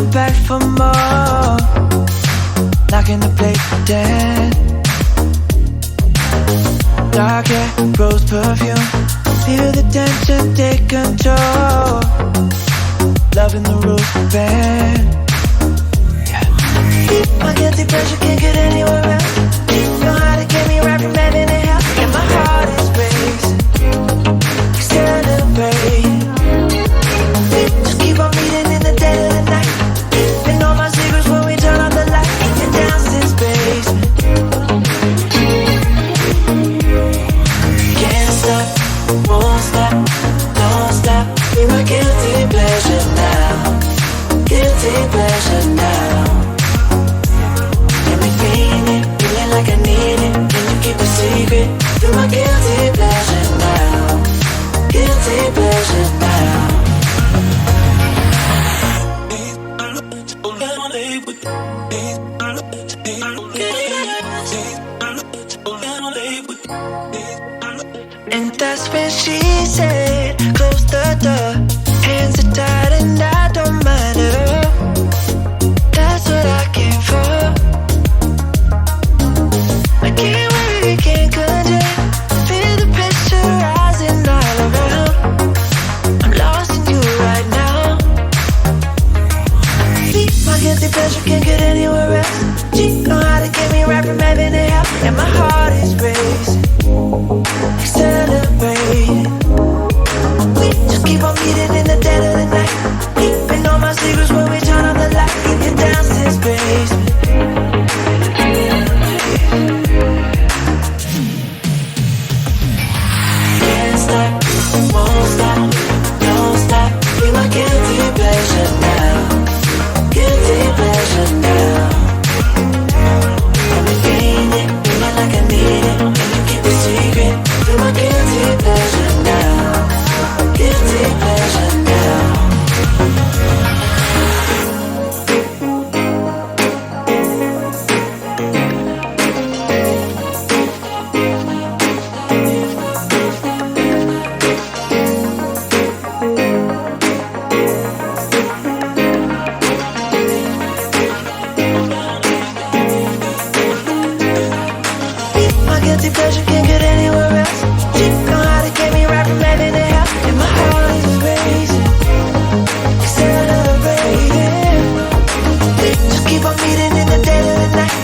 come back for more, knocking the place dead. Dark hair, rose perfume, feel the tension take control. Loving the rules bad. My guilty pleasure can't get anywhere else. You know how to get me right from heaven to hell, and my heart is racing. Celebrate. Just keep on meeting in the dead of the night. And all my secrets when we turn on the light in your downstairs basement. Can't stop, won't stop, don't stop. Be my guilty pleasure now. Guilty pleasure now. Feeling like I need it. Can you keep a secret? You're my guilty pleasure now. Guilty pleasure now. And that's when she said, close the door. Hands are tied and I don't mind at all. That's what I came for. I can't worry, can't contain. Feel the pressure rising all around. I'm lost in you right now. My guilty pleasure can't get anywhere else. She know how to get me right from heaven to hell, and my heart is racing. Celebrate. We just keep on meeting in the dead of the night. Keeping all my secrets when we turn on the light in your downstairs basement. Won't stop, don't stop. Be my guilty pleasure now. Guilty pleasure now. Got me feeling like I need it. Can you keep the secret? Be my guilty pleasure now. Guilty pleasure now. Guilty pleasure can't get anywhere else. She know how to get me right from heaven to hell, and my heart is racing. Celebrating. Just keep on meeting in the dead of the night.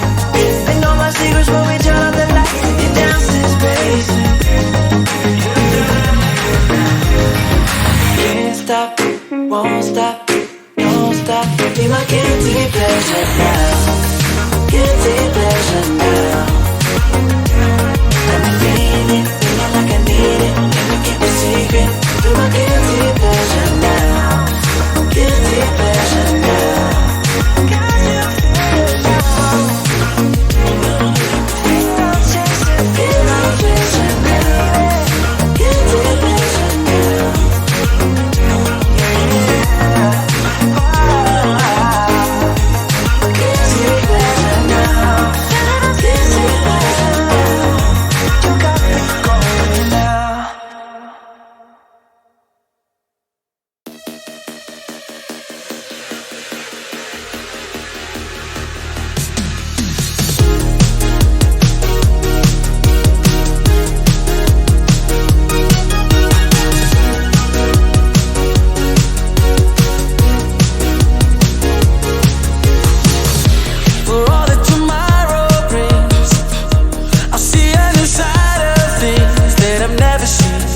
And all my secrets when we turn on the light in your downstairs basement. Can't stop, won't stop, don't stop. Be my guilty pleasure now. Guilty pleasure now. Got me feeling like I need it. Can you keep a secret? Do my guilty pleasure now. Guilty pleasure now. Never seen